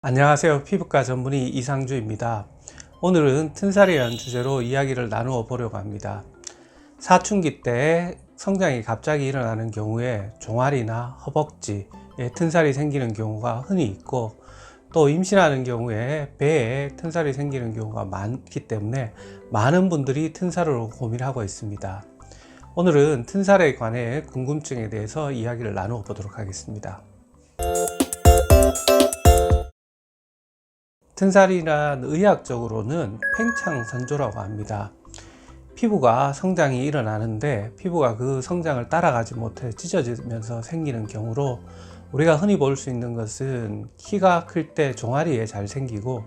안녕하세요. 피부과 전문의 이상주입니다. 오늘은 튼살이라는 주제로 이야기를 나누어 보려고 합니다. 사춘기 때 성장이 갑자기 일어나는 경우에 종아리나 허벅지에 튼살이 생기는 경우가 흔히 있고, 또 임신하는 경우에 배에 튼살이 생기는 경우가 많기 때문에 많은 분들이 튼살으로 고민하고 있습니다. 오늘은 튼살에 관해 궁금증에 대해서 이야기를 나누어 보도록 하겠습니다. 튼살이란 의학적으로는 팽창선조라고 합니다. 피부가 성장이 일어나는데 피부가 그 성장을 따라가지 못해 찢어지면서 생기는 경우로, 우리가 흔히 볼 수 있는 것은 키가 클 때 종아리에 잘 생기고,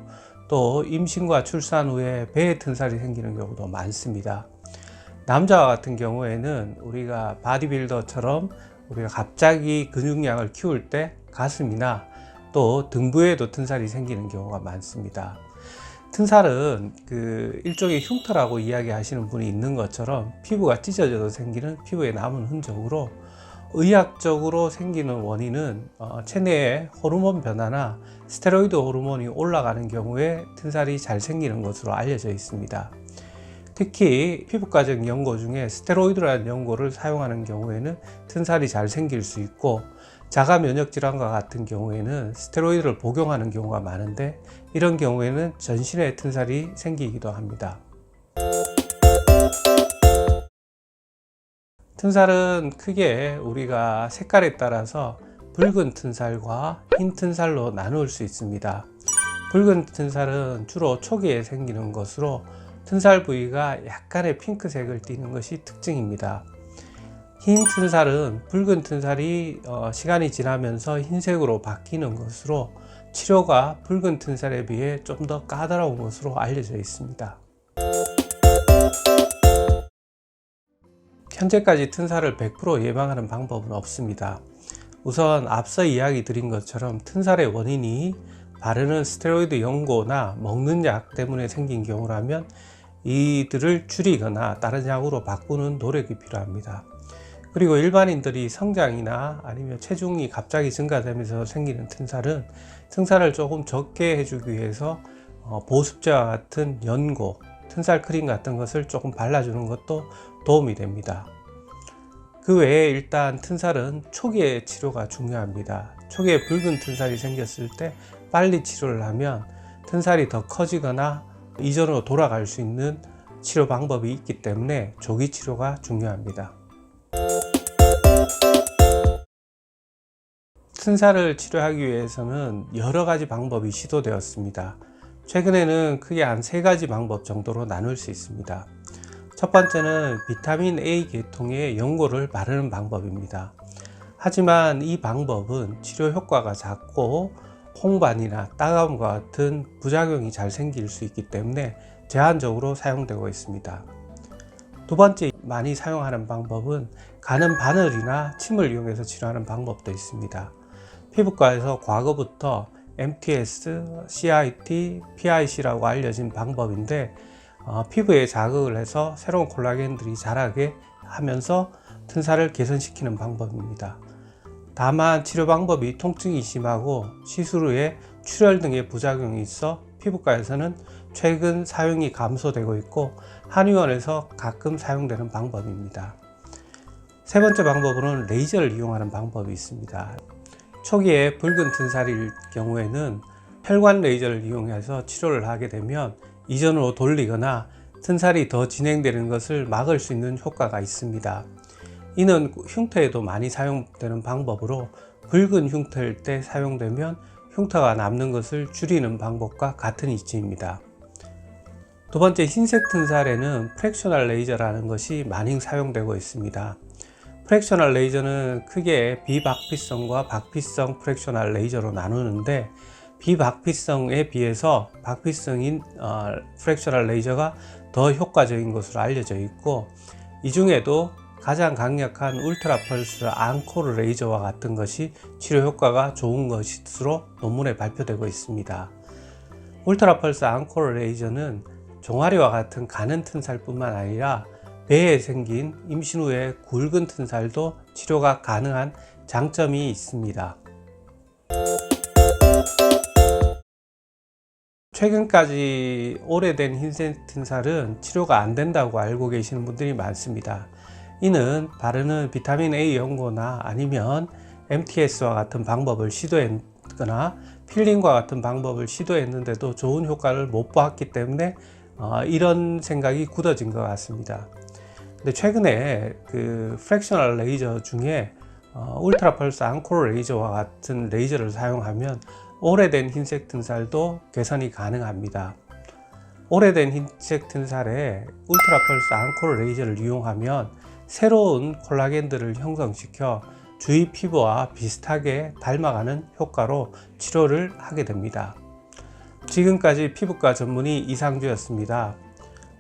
또 임신과 출산 후에 배에 튼살이 생기는 경우도 많습니다. 남자와 같은 경우에는 우리가 바디빌더처럼 우리가 갑자기 근육량을 키울 때 가슴이나 또 등부에도 튼살이 생기는 경우가 많습니다. 튼살은 일종의 흉터라고 이야기하시는 분이 있는 것처럼 피부가 찢어져도 생기는 피부에 남은 흔적으로, 의학적으로 생기는 원인은 체내의 호르몬 변화나 스테로이드 호르몬이 올라가는 경우에 튼살이 잘 생기는 것으로 알려져 있습니다. 특히 피부과적 연고 중에 스테로이드라는 연고를 사용하는 경우에는 튼살이 잘 생길 수 있고, 자가 면역 질환과 같은 경우에는 스테로이드를 복용하는 경우가 많은데, 이런 경우에는 전신에 튼살이 생기기도 합니다. 튼살은 크게 우리가 색깔에 따라서 붉은 튼살과 흰 튼살로 나눌 수 있습니다. 붉은 튼살은 주로 초기에 생기는 것으로 튼살 부위가 약간의 핑크색을 띠는 것이 특징입니다. 흰 튼살은 붉은 튼살이 시간이 지나면서 흰색으로 바뀌는 것으로, 치료가 붉은 튼살에 비해 좀 더 까다로운 것으로 알려져 있습니다. 현재까지 튼살을 100% 예방하는 방법은 없습니다. 우선 앞서 이야기 드린 것처럼 튼살의 원인이 바르는 스테로이드 연고나 먹는 약 때문에 생긴 경우라면 이들을 줄이거나 다른 약으로 바꾸는 노력이 필요합니다. 그리고 일반인들이 성장이나 아니면 체중이 갑자기 증가되면서 생기는 튼살은 튼살을 조금 적게 해주기 위해서 보습제와 같은 연고, 튼살 크림 같은 것을 조금 발라주는 것도 도움이 됩니다. 그 외에 일단 튼살은 초기의 치료가 중요합니다. 초기에 붉은 튼살이 생겼을 때 빨리 치료를 하면 튼살이 더 커지거나 이전으로 돌아갈 수 있는 치료 방법이 있기 때문에 조기 치료가 중요합니다. 튼살을 치료하기 위해서는 여러 가지 방법이 시도되었습니다. 최근에는 크게 한 3가지 방법 정도로 나눌 수 있습니다. 첫 번째는 비타민 A 계통의 연고를 바르는 방법입니다. 하지만 이 방법은 치료 효과가 작고 홍반이나 따가움과 같은 부작용이 잘 생길 수 있기 때문에 제한적으로 사용되고 있습니다. 두 번째 많이 사용하는 방법은 가는 바늘이나 침을 이용해서 치료하는 방법도 있습니다. 피부과에서 과거부터 MTS, CIT, PIC라고 알려진 방법인데, 피부에 자극을 해서 새로운 콜라겐들이 자라게 하면서 튼살을 개선시키는 방법입니다. 다만 치료 방법이 통증이 심하고 시술 후에 출혈 등의 부작용이 있어 피부과에서는 최근 사용이 감소되고 있고, 한의원에서 가끔 사용되는 방법입니다. 세 번째 방법으로는 레이저를 이용하는 방법이 있습니다. 초기에 붉은 튼살일 경우에는 혈관 레이저를 이용해서 치료를 하게 되면 이전으로 돌리거나 튼살이 더 진행되는 것을 막을 수 있는 효과가 있습니다. 이는 흉터에도 많이 사용되는 방법으로, 붉은 흉터일 때 사용되면 흉터가 남는 것을 줄이는 방법과 같은 이치입니다. 두 번째, 흰색 튼살에는 프랙셔널 레이저라는 것이 많이 사용되고 있습니다. 프랙셔널 레이저는 크게 비박피성과 박피성 프랙셔널 레이저로 나누는데, 비박피성에 비해서 박피성인 프랙셔널 레이저가 더 효과적인 것으로 알려져 있고, 이 중에도 가장 강력한 울트라 펄스 앙코르 레이저와 같은 것이 치료 효과가 좋은 것으로 논문에 발표되고 있습니다. 울트라 펄스 앙코르 레이저는 종아리와 같은 가는 튼살뿐만 아니라 배에 생긴 임신 후에 굵은 튼살도 치료가 가능한 장점이 있습니다. 최근까지 오래된 흰색 튼살은 치료가 안 된다고 알고 계시는 분들이 많습니다. 이는 바르는 비타민 A 연고나 아니면 MTS와 같은 방법을 시도했거나 필링과 같은 방법을 시도했는데도 좋은 효과를 못 보았기 때문에 이런 생각이 굳어진 것 같습니다. 근데 최근에 그 프랙셔널 레이저 중에 울트라 펄스 앙코르 레이저와 같은 레이저를 사용하면 오래된 흰색 튼살도 개선이 가능합니다. 오래된 흰색 튼살에 울트라 펄스 앙코르 레이저를 이용하면 새로운 콜라겐들을 형성시켜 주위 피부와 비슷하게 닮아가는 효과로 치료를 하게 됩니다. 지금까지 피부과 전문의 이상주였습니다.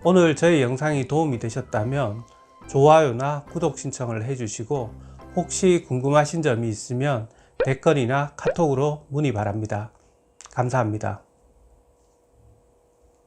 오늘 저희 영상이 도움이 되셨다면 좋아요나 구독 신청을 해주시고 혹시 궁금하신 점이 있으면 댓글이나 카톡으로 문의 바랍니다. 감사합니다.